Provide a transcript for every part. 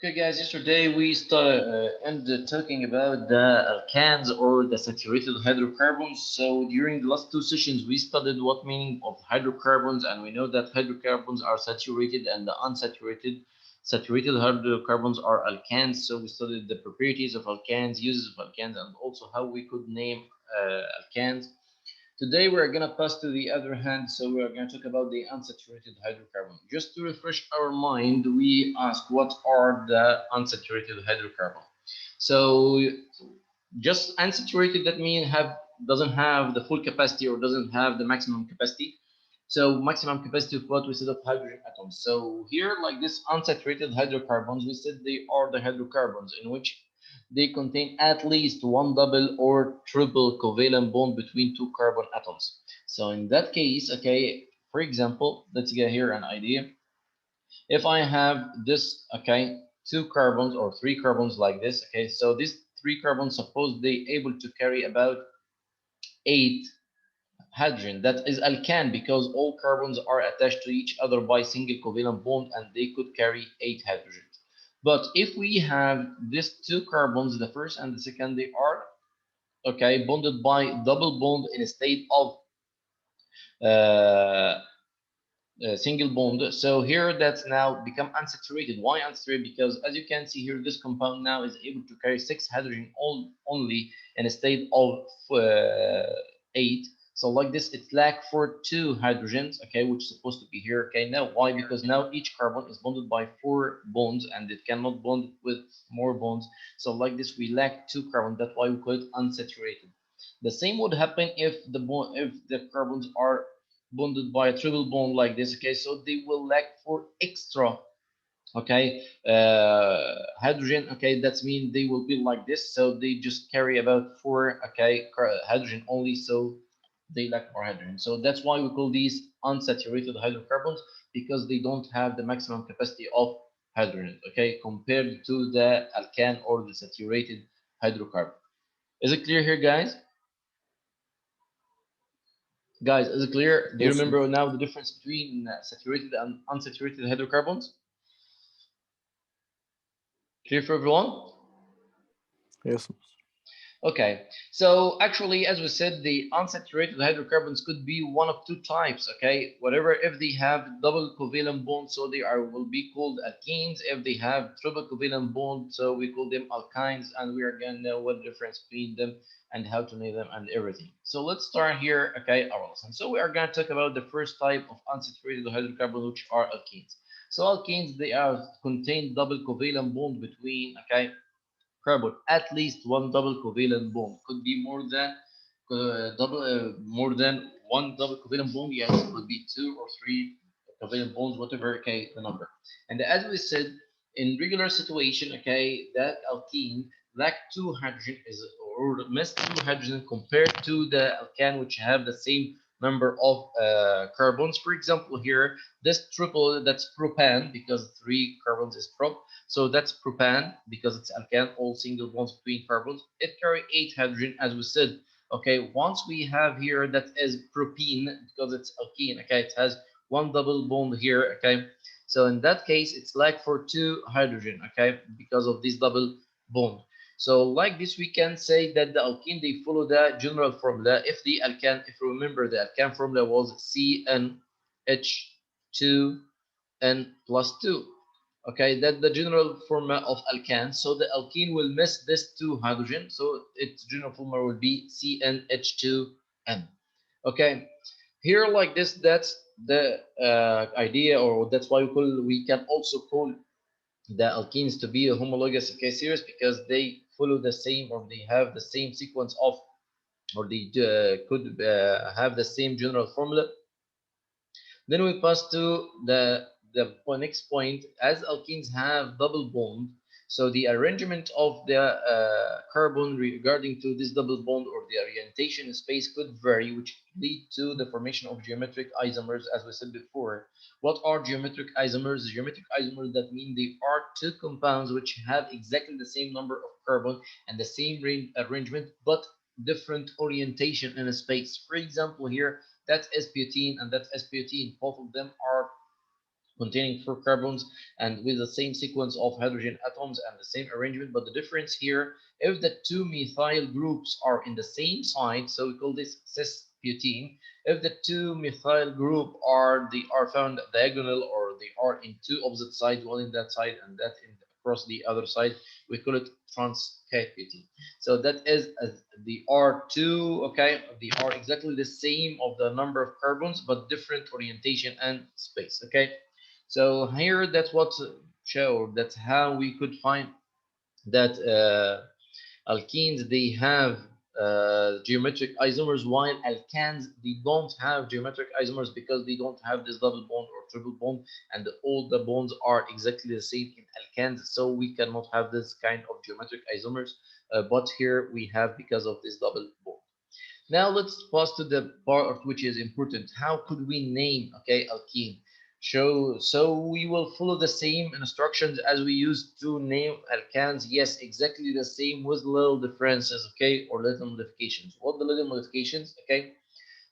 Okay, guys, yesterday we started ended talking about the alkanes or the saturated hydrocarbons. So during the last two sessions, we studied what meaning of hydrocarbons, and we know that hydrocarbons are saturated and the unsaturated. Saturated hydrocarbons are alkanes. So we studied the properties of alkanes, uses of alkanes, and also how we could name alkanes. Today we're going to pass to the other hand, so we're going to talk about the unsaturated hydrocarbon. Just to refresh our mind, we ask what are the unsaturated hydrocarbon. So just unsaturated, that means doesn't have the full capacity or doesn't have the maximum capacity. So maximum capacity of what we said of hydrogen atoms. So here, like this unsaturated hydrocarbons, we said they are the hydrocarbons in which they contain at least one double or triple covalent bond between two carbon atoms. So in that case, okay, for example, let's get here an idea. If I have this, okay, two carbons or three carbons like this, okay, so these three carbons, suppose they able to carry about 8 hydrogen. That is alkane because all carbons are attached to each other by single covalent bond and they could carry 8 hydrogen. But if we have these two carbons, the first and the second, they are okay bonded by double bond in a state of uh, single bond. So here that's now become unsaturated. Why unsaturated? Because as you can see here, this compound now is able to carry 6 hydrogen only in a state of 8. So like this, it lack for 2 hydrogens, okay, which is supposed to be here. Okay, now why? Because now each carbon is bonded by 4 bonds and it cannot bond with more bonds. So like this, we lack 2 carbons. That's why we call it unsaturated. The same would happen if the carbons are bonded by a triple bond like this. Okay, so they will lack for extra, okay, hydrogen. Okay, that's mean they will be like this, so they just carry about 4, okay, hydrogen only, so they lack more hydrogen. So that's why we call these unsaturated hydrocarbons, because they don't have the maximum capacity of hydrogen, okay, compared to the alkane or the saturated hydrocarbon. Is it clear here, guys? Guys, is it clear? Do you Yes, remember now the difference between saturated and unsaturated hydrocarbons? Clear for everyone? yes, Okay, so actually, as we said, the unsaturated hydrocarbons could be one of two types. Okay, whatever, if they have double covalent bond, so they are will be called alkenes. If they have triple covalent bond, so we call them alkynes, and we are gonna know what the difference between them and how to name them and everything. So let's start here. Okay, our lesson. So we are gonna talk about the first type of unsaturated hydrocarbons, which are alkenes. So alkenes, they are contain double covalent bond between, okay, carbon, at least one double covalent bond. Could be more than one double covalent bond. Yes, it could be 2 or 3 covalent bonds, whatever. Okay, the number. And as we said, in regular situation, okay, that alkene lack 2 hydrogen is or miss 2 hydrogen compared to the alkane, which have the same number of carbons. For example, here this triple, that's propane because 3 carbons is prop, so that's propane because it's alkane, all single bonds between carbons. It carry 8 hydrogen, as we said. Okay, once we have here that is propene because it's alkene. Okay, it has one double bond here. Okay, so in that case, it's like for 2 hydrogen. Okay, because of this double bond. So like this, we can say that the alkene, they follow the general formula. If the alkane, if you remember, the alkane formula was CnH2n plus 2. Okay, that's the general formula of alkane. So the alkene will miss this 2 hydrogen. So its general formula will be CnH2n. Okay, here like this, that's the idea, or that's why we can also call the alkenes to be a homologous, okay, series, because they follow the same, or they have the same sequence of, or they could have the same general formula. Then we pass to the next point. As alkenes have double bond, so the arrangement of the carbon regarding to this double bond or the orientation in space could vary, which lead to the formation of geometric isomers, as we said before. What are geometric isomers? Geometric isomers, that mean they are two compounds which have exactly the same number of carbon and the same arrangement, but different orientation in a space. For example, here that's S-butene and that's S-butene. Both of them are containing 4 carbons and with the same sequence of hydrogen atoms and the same arrangement. But the difference here, if the two methyl groups are in the same side, so we call this cis-butene. If the two methyl group are found diagonal, or they are in two opposite sides, one in that side and that in across the other side, we call it trans-butene. So that is the R2, okay? They are exactly the same of the number of carbons, but different orientation and space, okay? So here, that's what showed. That's how we could find that alkenes, they have geometric isomers, while alkanes, they don't have geometric isomers because they don't have this double bond or triple bond, and all the bonds are exactly the same in alkanes, so we cannot have this kind of geometric isomers. But here we have because of this double bond. Now let's pass to the part which is important. How could we name, okay, alkene? So we will follow the same instructions as we used to name alkanes. Yes, exactly the same with little differences, okay, or little modifications. What the little modifications, okay?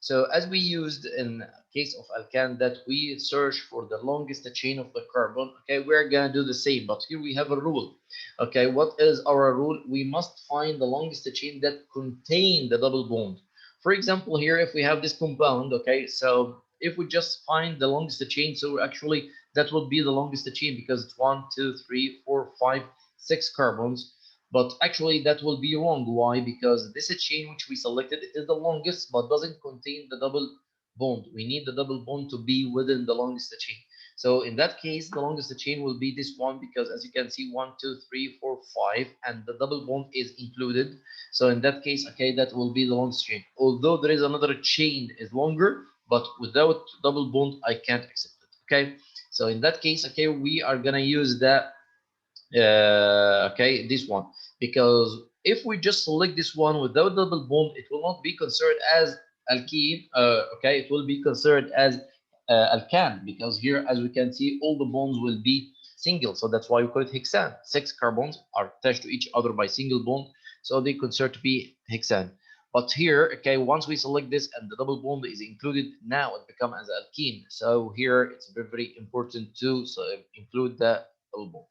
So as we used in case of alkane, that we search for the longest chain of the carbon, okay, we're gonna do the same, but here we have a rule. Okay, what is our rule? We must find the longest chain that contain the double bond. For example, here, if we have this compound, okay, so if we just find the longest chain, so actually that would be the longest chain because it's 1, 2, 3, 4, 5, 6 carbons. But actually, that will be wrong. Why? Because this chain which we selected is the longest, but doesn't contain the double bond. We need the double bond to be within the longest chain. So in that case, the longest chain will be this one, because as you can see, 1, 2, 3, 4, 5, and the double bond is included. So in that case, okay, that will be the longest chain. Although there is another chain is longer, but without double bond, I can't accept it. Okay. So in that case, okay, we are gonna use that okay, this one, because if we just select this one without double bond, it will not be considered as alkene. Okay, it will be considered as alkane, because here, as we can see, all the bonds will be single, so that's why we call it hexane. 6 carbons are attached to each other by single bond, so they consider to be hexane. But here, okay, once we select this and the double bond is included, now it becomes as alkene. So here it's very, very important to include the double bond.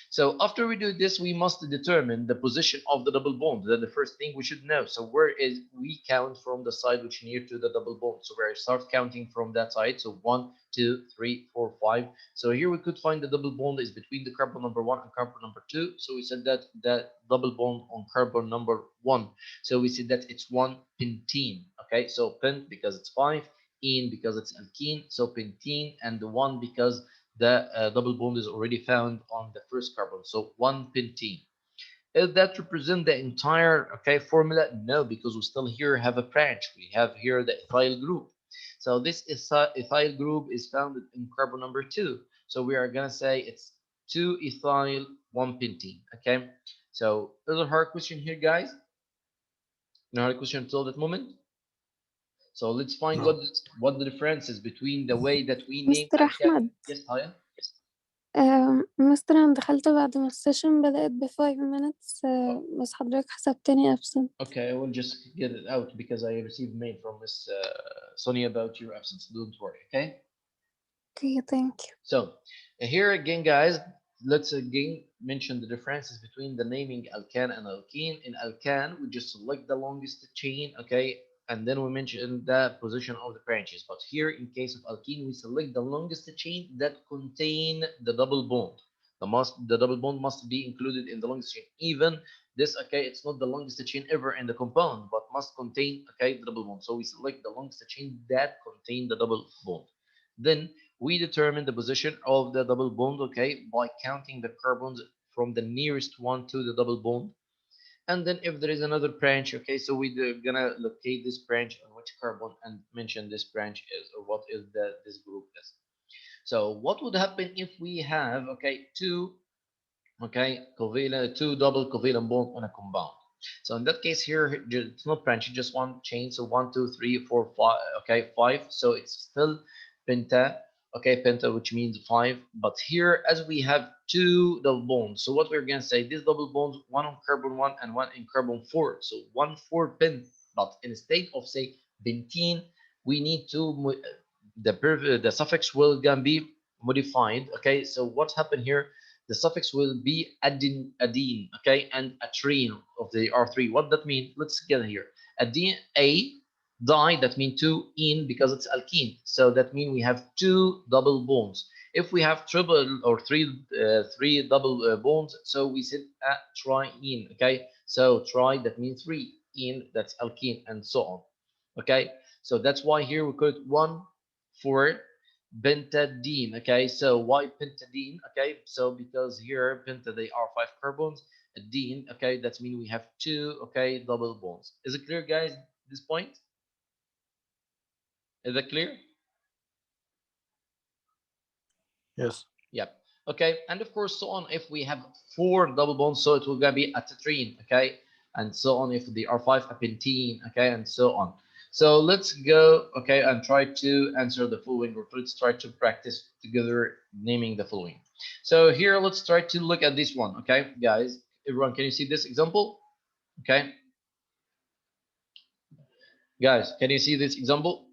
So after we do this, we must determine the position of the double bond. That's the first thing we should know. So where is, we count from the side which near to the double bond. So we start counting from that side. So 1, 2, 3, 4, 5. So here we could find the double bond is between the carbon number 1 and carbon number 2. So we said that that double bond on carbon number 1. So we said that it's 1 pentene. Okay, so pent because it's 5, ene because it's alkene, so pentene, and the 1 because the double bond is already found on the first carbon, so 1 pentene. Does that represent the entire, okay, formula? No, because we still here have a branch. We have here the ethyl group. So this ethyl group is found in carbon number 2. So we are gonna say it's 2 ethyl 1 pentene. Okay. So there's a hard question here, guys. No hard question until that moment. So let's find No. what the difference is between the way that we name مستر alkane. أحمد Yes, Taya? مستر أنا دخلت بعد ما السيشن بدأت ب 5 minutes بس حضرتك حسبتني absent. Okay, I will just get it out because I received mail from Miss Sonia about your absence. Don't worry, okay? Okay, thank you. So here again, guys, let's again mention the differences between the naming alkane and alkene. In alkane, we just select the longest chain, okay, and then we mention the position of the branches. But here, in case of alkene, we select the longest chain that contain the double bond. The double bond must be included in the longest chain. Even this, okay, it's not the longest chain ever in the compound, but must contain, okay, the double bond. So we select the longest chain that contain the double bond. Then we determine the position of the double bond, okay, by counting the carbons from the nearest one to the double bond. And then if there is another branch, okay, so we're gonna locate this branch on which carbon and mention this branch is, or what is this group is. So what would happen if we have, okay, two double covalent bond on a compound? So in that case here, it's not branch, it's just one chain. So 1, 2, 3, 4, 5, okay, 5. So it's still penta, okay, penta, which means 5. But here, as we have two double bonds, so what we're gonna say, these double bonds, one on carbon 1 and one in carbon 4. So 1, 4 pen. But instead of say benzene, we need to the suffix will gonna be modified. Okay, so what happened here? The suffix will be adene, okay, and atrine of the R3. What that mean? Let's get here. Adene, a di, that mean two, in, because it's alkene. So that mean we have two double bonds. If we have triple or three double bonds, so we said triene. Okay, so tri, that means three, in, that's alkene, and so on. Okay, so that's why here we call it 1 for pentadiene. Okay, so why pentadiene? Okay, so because here penta, they are 5 carbons, diene, okay, that means we have two, okay, double bonds. Is it clear, guys, this point? Is that clear? Yes. Yep. Okay, and of course, so on, if we have 4 double bonds, so it will gonna be a tetrene, okay, and so on. If they are 5, a pentene, okay, and so on. So let's go, okay, and try to answer the following, or let's try to practice together naming the following. So here, let's try to look at this one, okay, guys. Everyone, can you see this example? Okay, guys, can you see this example?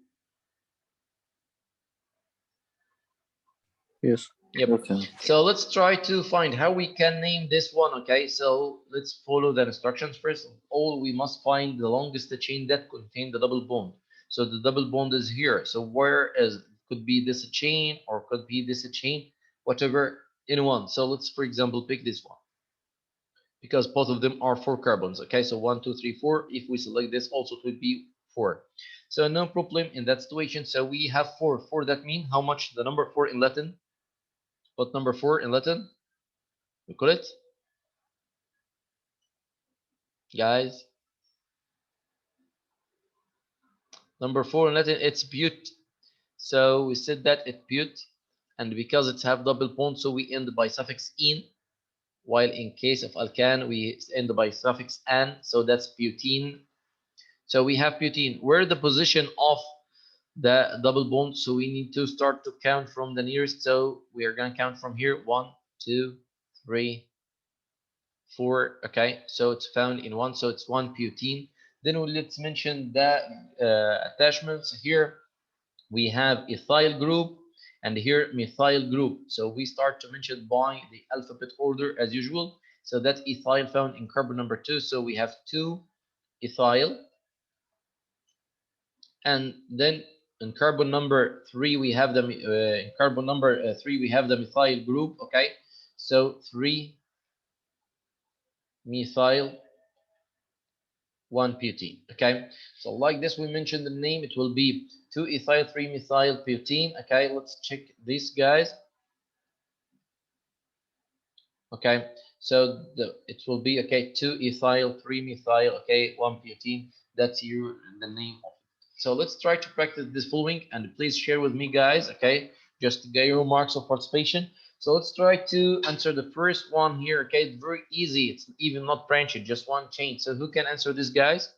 Yes. Yep. Okay. So let's try to find how we can name this one. Okay, so let's follow the instructions. First of all, we must find the longest chain that contain the double bond. So the double bond is here. So where is, could be this a chain, or could be this a chain, whatever, in one. So let's, for example, pick this one, because both of them are 4 carbons. Okay, so 1, 2, 3, 4. If we select this, also it would be 4. So no problem in that situation. So we have 4. 4, that means how much? The number 4 in Latin. What number 4 in Latin? We call it, guys, number 4 in Latin, it's but. So we said that it's but, and because it's have double bond, so we end by suffix in, while in case of alkane we end by suffix an, so that's butene. So we have butene. Where the position of the double bond, so we need to start to count from the nearest. So we are going to count from here: 1, 2, 3, 4. Okay, so it's found in 1, so it's 1 butene. Then let's mention the attachments. Here we have ethyl group, and here methyl group. So we start to mention by the alphabet order as usual. So that ethyl found in carbon number 2. So we have 2 ethyl, and then in carbon number 3 we have the in carbon number 3 we have the methyl group. Okay, so 3 methyl, 1 butene. Okay, so like this, we mentioned the name, it will be 2 ethyl, 3 methyl butene. Okay, let's check this, guys. Okay, so it will be, okay, 2 ethyl, 3 methyl, okay, 1 butene. That's the name of it. So let's try to practice this following, and please share with me, guys, okay, just to get your marks of participation. So let's try to answer the first one here. Okay, it's very easy, it's even not branched, just one chain. So who can answer this, guys?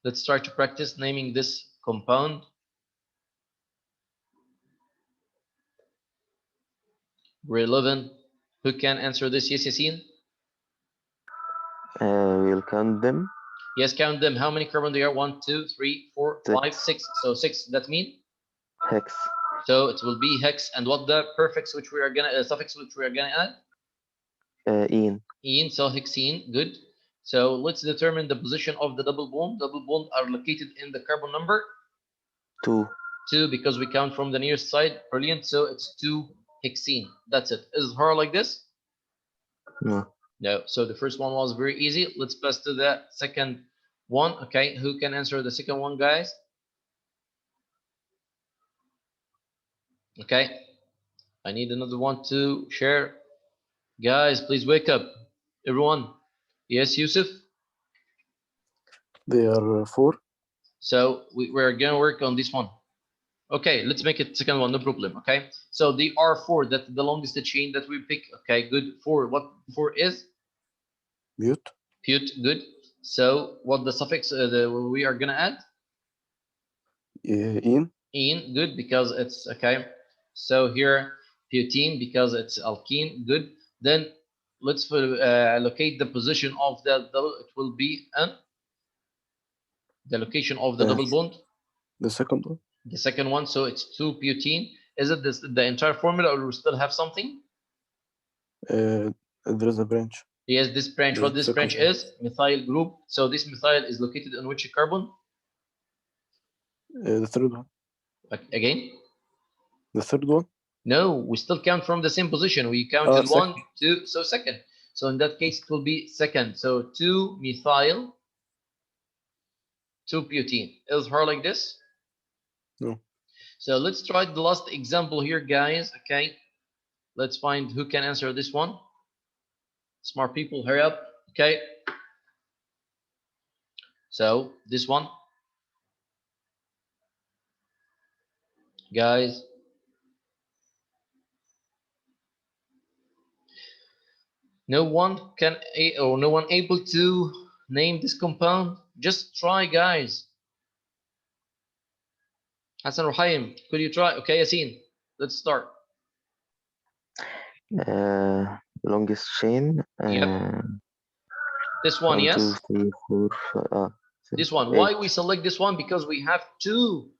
Let's try to practice naming this compound. We're 11. Who can answer this? Yes, Yassine? We'll count them. Yes, count them. How many carbon there are? 1, 2, 3, 4, 5, 6. So 6, that means? Hex. So it will be hex. And what the prefix which we are gonna, suffix which we are gonna add? In. In, so hexene, good. So let's determine the position of the double bond. Double bond are located in the carbon number 2. 2, because we count from the nearest side. Brilliant. So it's 2 hexene. That's it. Is it hard like this? No. No. So the first one was very easy. Let's pass to the second one. Okay, who can answer the second one, guys? Okay, I need another one to share. Guys, please wake up. Everyone. Yes, Yusuf? They are 4. So we're gonna work on this one. Okay, let's make it second one, no problem. Okay, so the R4, that's the longest chain that we pick. Okay, good. 4, what 4 is? But. Good. So what the suffix we are gonna add? In. Good, because it's, okay, so here butene, because it's alkene, good. Then let's locate the position of the double. It will be the location of the double bond. The second one. The second one, so it's 2-butene. Is it this, the entire formula, or we still have something? There is a branch. Yes, this branch. There's What this second branch one. is? Methyl group. So this methyl is located on which carbon? The third one. Again? The third one. No, we still count from the same position. We counted Second. 1, 2, so second. So in that case, it will be second. So 2-methyl 2-butene. Is her like this? No. So let's try the last example here, guys. Okay, let's find who can answer this one. Smart people, hurry up. Okay, so this one, guys. No one can, or no one able to name this compound. Just try, guys. Hassan Ruhaim, could you try? Okay, Yasin, let's start. Longest chain. Yep. This one, 1, yes. 2, 3, 4, 5, This one. 8. Why we select this one? Because we have 2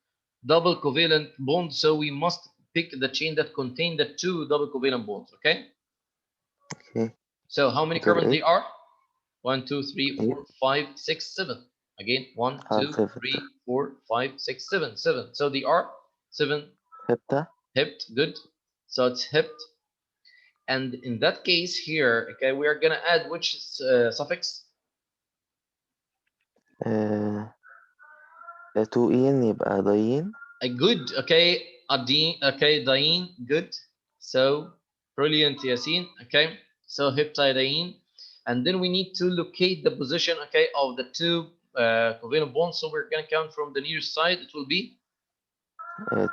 double covalent bonds, so we must pick the chain that contain the 2 double covalent bonds. Okay. Okay. So how many Total carbons they 8. are? 1, 2, 3, 8. 4, 5, 6, 7. Again, 1, 2, 7. 3, 4, 5, 6, 7. 7. So they are 7 6. hipped. Good. So it's hipped. And in that case here, okay, we are gonna add which suffix? 2 يبقى ضايين. Good. Okay, adine. Okay, diene. Good. So brilliant, Yasin. Okay, so heptadiene, and then we need to locate the position. Okay, of the 2 covalent bonds. So we're gonna count from the nearest side. It will be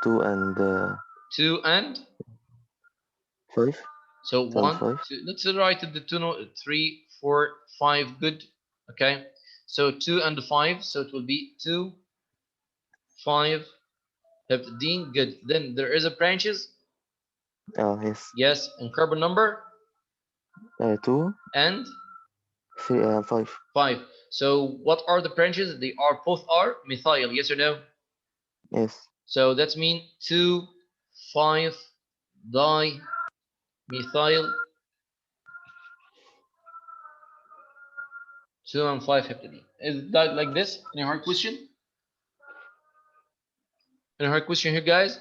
2 and 2 and 5. so 1. 5. Let's write it the 2, 3, 4, 5. Good. Okay, so 2 and 5. So it will be 2, 5. Heptadiene. Good. Then there is a branches. Yes. Yes, and carbon number 2, and 3, and 5. 5. So what are the branches? They are both are methyl. Yes or no? Yes. So that means 2, 5 di methyl 2 and 5 heptadiene. Is that like this? Any hard question? Any hard question here, guys?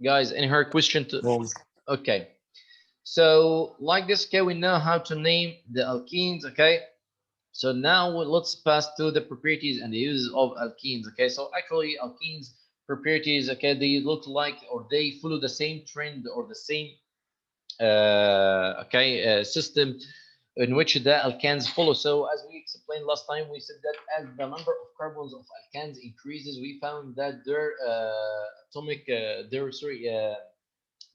Guys, any hard question to? No. Okay. So like this, okay, we know how to name the alkenes. Okay. So now let's pass to the properties and the uses of alkenes. Okay, so actually alkenes properties, okay, they look like, or they follow the same trend or the same system in which the alkanes follow. So as we explained last time, we said that as the number of carbons of alkanes increases, we found that their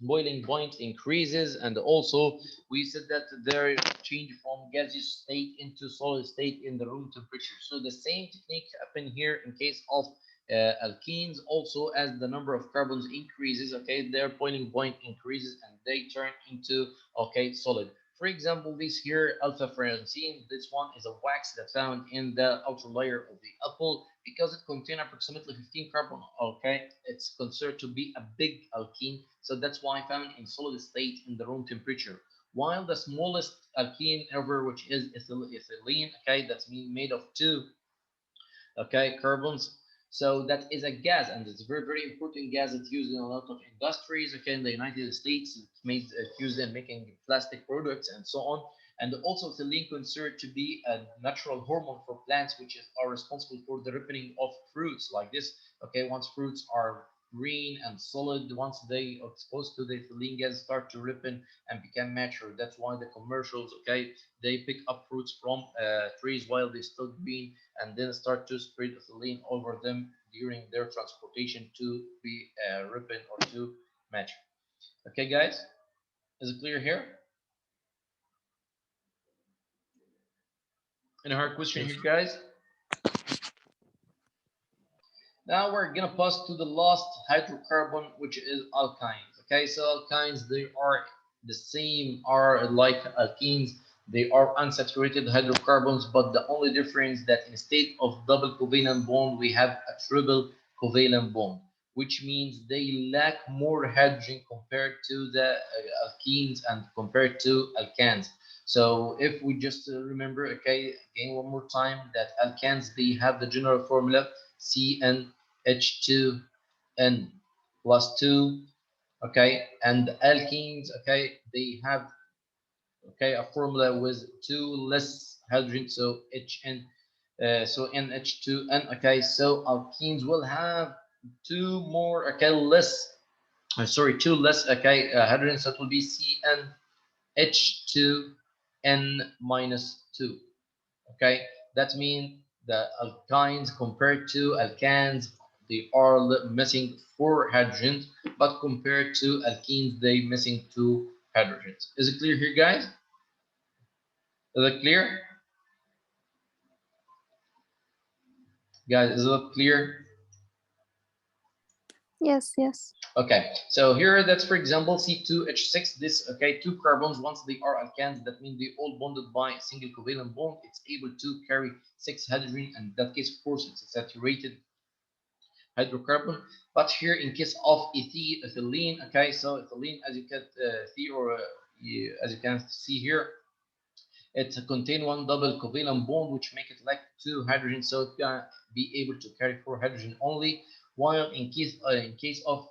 boiling point increases, and also we said that their change from gaseous state into solid state in the room temperature. So the same technique happen here in case of alkenes. Also, as the number of carbons increases, okay, their boiling point increases and they turn into, okay, solid. For example, this here alpha francine, this one is a wax that's found in the outer layer of the apple. Because it contains approximately 15 carbon, okay, it's considered to be a big alkene, so that's why found in solid state in the room temperature. While the smallest alkene ever, which is ethylene, okay, that's made of 2, okay, carbons. So that is a gas, and it's a very, very important gas. It's used in a lot of industries. Okay, in the United States, it's used in making plastic products and so on. And also, ethylene considered to be a natural hormone for plants, which are responsible for the ripening of fruits like this. Okay, once fruits are green and solid, once they are exposed to the ethylene gas, start to ripen and become mature. That's why the commercials, okay, they pick up fruits from trees while they're still green, and then start to spread ethylene over them during their transportation to be ripened or to mature. Okay, guys, is it clear here? Any hard question here, guys? Now we're gonna pass to the last hydrocarbon, which is alkynes. Okay, so alkynes, they are the same, are like alkenes. They are unsaturated hydrocarbons, but the only difference that instead of double covalent bond, we have a triple covalent bond, which means they lack more hydrogen compared to the alkenes and compared to alkanes. So if we just remember, okay, again one more time, that alkanes, they have the general formula CnH2n plus 2, okay, and alkenes, okay, they have, okay, a formula with two less hydrogen, so Hn, so NH2n, okay, so alkenes will have two more, okay, less, sorry, two less, okay, hydrogen, so it will be CnH2n minus 2, okay, that means the alkynes compared to alkanes, they are missing four hydrogens, but compared to alkenes, they missing two hydrogens. Is it clear here, guys? Is it clear? Guys, is it clear? Yes, yes. Okay, so here that's for example C2H6, this, okay, two carbons, once they are alkanes, that means they all bonded by a single covalent bond, it's able to carry 6 hydrogen, and in that case, of course, it's a saturated hydrocarbon. But here in case of ethylene, okay, so ethylene, as you can see, or as you can see here, it contains one double covalent bond, which make it like two hydrogen, so it can be able to carry four hydrogen only. While in case of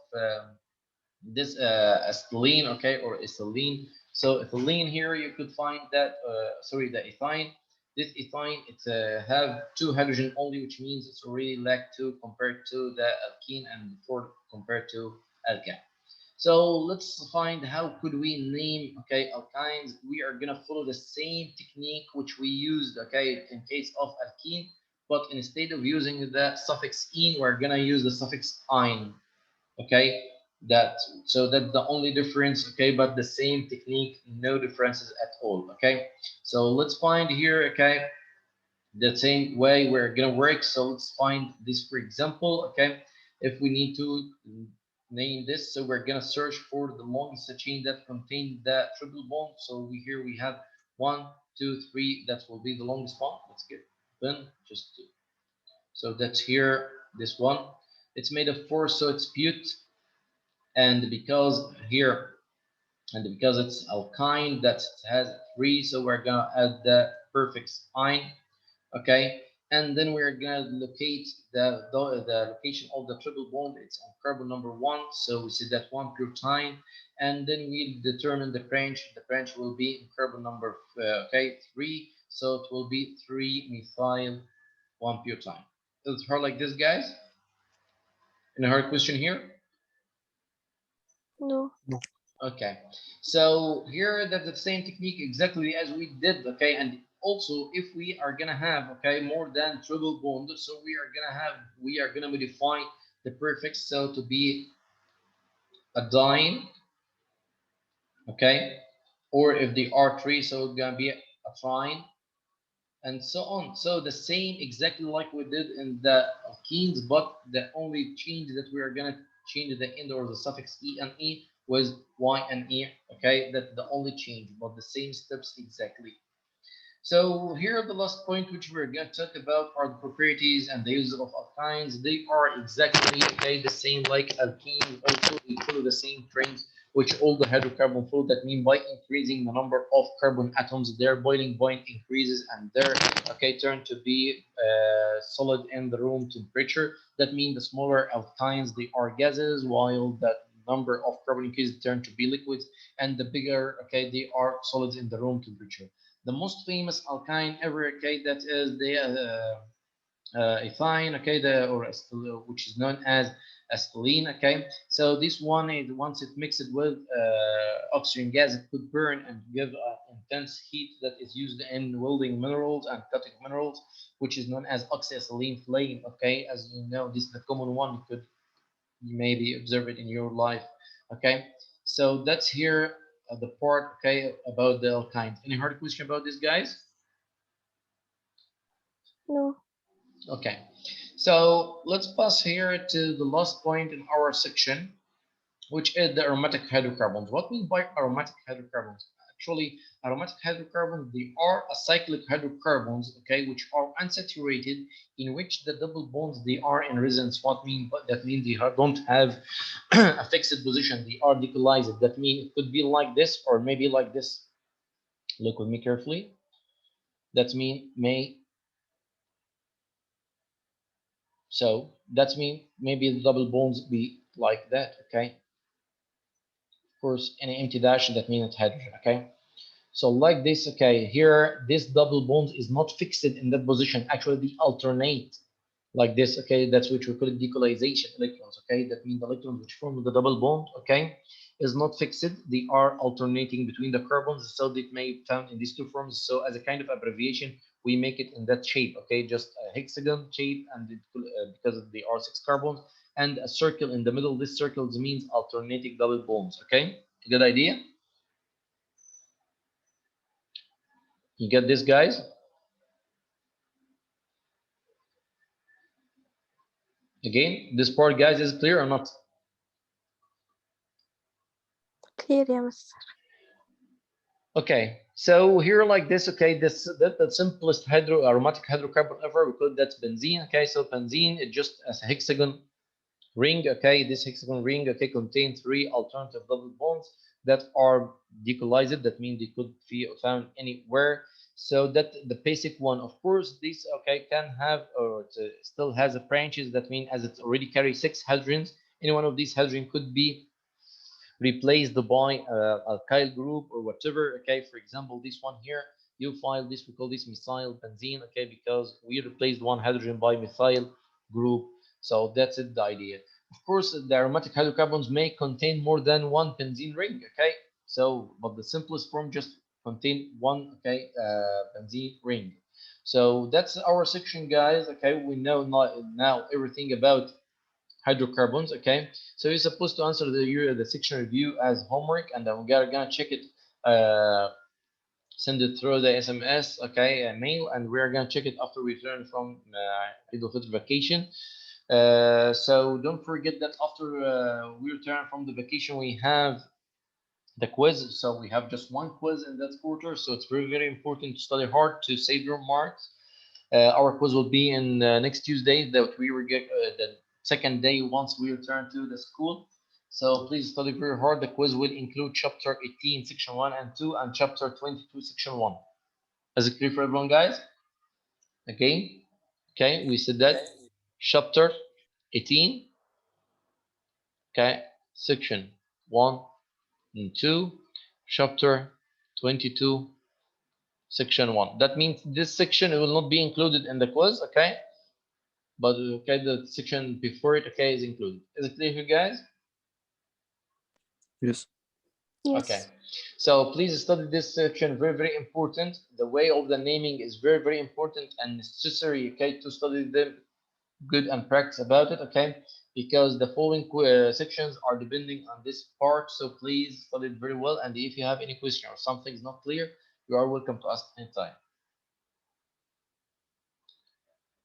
this acetylene, okay, or ethylene, so ethylene here you could find that sorry, the ethine. This ethine, it have two hydrogen only, which means it's already lack two compared to the alkene and four compared to alkane. So let's find how could we name, okay, alkynes. We are gonna follow the same technique which we used, okay, in case of alkene, but instead of using the suffix "ene," we're gonna use the suffix "ine." Okay, that, so that's the only difference, okay, but the same technique, no differences at all. Okay, so let's find here, okay, the same way we're gonna work. So let's find this, for example, okay, if we need to name this, so we're gonna search for the longest chain that contain the triple bond. So here we have 1 2 3, that will be the longest one. Let's get then just two. So that's here, this one, it's made of four, so it's but, and because here, and because it's alkyne, that has three, so we're gonna add the prefix "ine," okay, and then we're gonna locate the location of the triple bond. It's on carbon number 1, so we see that 1 butyne, and then we determine the branch. The branch will be in carbon number okay 3, so it will be 3-methyl 1-butyne. Is it hard like this, guys? Any hard question here? No. Okay, so here that's the same technique exactly as we did, okay, and also if we are gonna have, okay, more than triple bond, so we are gonna modify the prefix, so to be a dine, okay, or if they are three, so it's gonna be a trine, and so on. So the same exactly like we did in the alkenes, but the only change that we are gonna change the end or the suffix e and e was y and e. Okay, that's the only change, but the same steps exactly. So here the last point which we're going to talk about are the properties and the use of alkynes. They are exactly, okay, the same like alkenes. Also, they follow the same trends which all the hydrocarbon follow. That mean by increasing the number of carbon atoms, their boiling point increases and their, okay, turn to be solid in the room temperature. That means the smaller alkynes, they are gases, while the number of carbon increases turn to be liquids, and the bigger, okay, they are solids in the room temperature. The most famous alkyne ever, okay, that is the ethine, okay, which is known as acetylene, okay. So this one is, once it mixed with oxygen gas, it could burn and give intense heat that is used in welding minerals and cutting minerals, which is known as oxyacetylene flame, okay. As you know, this is the common one. You could maybe observe it in your life, okay. So that's here the part, okay, about the alkynes. Any hard question about this, guys? No. Okay, so let's pass here to the last point in our section, which is the aromatic hydrocarbons. What mean by aromatic hydrocarbons? Actually, aromatic hydrocarbons, they are acyclic hydrocarbons, okay, which are unsaturated, in which the double bonds they are in resonance. What mean? But that means they don't have a fixed position. They are decollized. That means it could be like this or maybe like this. Look with me carefully. That means so that means maybe the double bonds be like that, okay? Of course, any empty dash, that means it's hydrogen, okay? So like this, okay, here, this double bond is not fixed in that position. Actually, they alternate like this, okay? That's which we call it decolization electrons, okay? That means the electrons which form the double bond, okay, is not fixed. They are alternating between the carbons, so it may be found in these two forms. So as a kind of abbreviation, we make it in that shape, okay? Just a hexagon shape, and because they are 6 carbons, and a circle in the middle. This circle means alternating double bonds, okay? Good idea? You get this, guys? Again, this part, guys, is clear or not? clear يا مستر. Okay, so here like this, okay, this the simplest aromatic hydrocarbon ever, we call that benzene. Okay, so benzene is just as a hexagon ring. Okay, this hexagon ring, okay, contains 3 alternative double bonds that are decolized. That means they could be found anywhere. So that the basic one, of course, this, okay, can have or it still has a branches. That means as it already carries 6 hydrogens, any one of these hydrogen could be replaced by alkyl group or whatever. Okay, for example, this one here, you file this, we call this methyl benzene, okay, because we replaced one hydrogen by methyl group. So that's it, the idea. Of course, the aromatic hydrocarbons may contain more than one benzene ring, okay? So, but the simplest form just contain one, okay, benzene ring. So that's our section, guys. Okay, we know now everything about hydrocarbons. Okay, so you're supposed to answer the section review as homework, and then we're gonna check it, send it through the SMS, okay, mail, and we're gonna check it after we return from Eid al-Fitr vacation. So don't forget that after we return from the vacation, we have the quiz. So we have just one quiz in that quarter, so it's very, very important to study hard to save your marks. Our quiz will be in next Tuesday, that we will get the second day once we return to the school. So please study very hard. The quiz will include chapter 18, section 1 and 2, and chapter 22, section 1. Is it clear for everyone, guys? Again, okay, we said that chapter 18, okay, section 1 and 2, chapter 22, section 1. That means this section will not be included in the quiz, okay? But okay, the section before it, okay, is included. Is it clear for you guys? Yes. Yes. Okay, so please study this section, very, very important. The way of the naming is very, very important and necessary, okay, to study them good and practice about it, okay, because the following sections are depending on this part. So please study it very well, and if you have any question or something is not clear, you are welcome to ask anytime.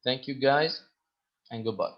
Thank you, guys, and goodbye.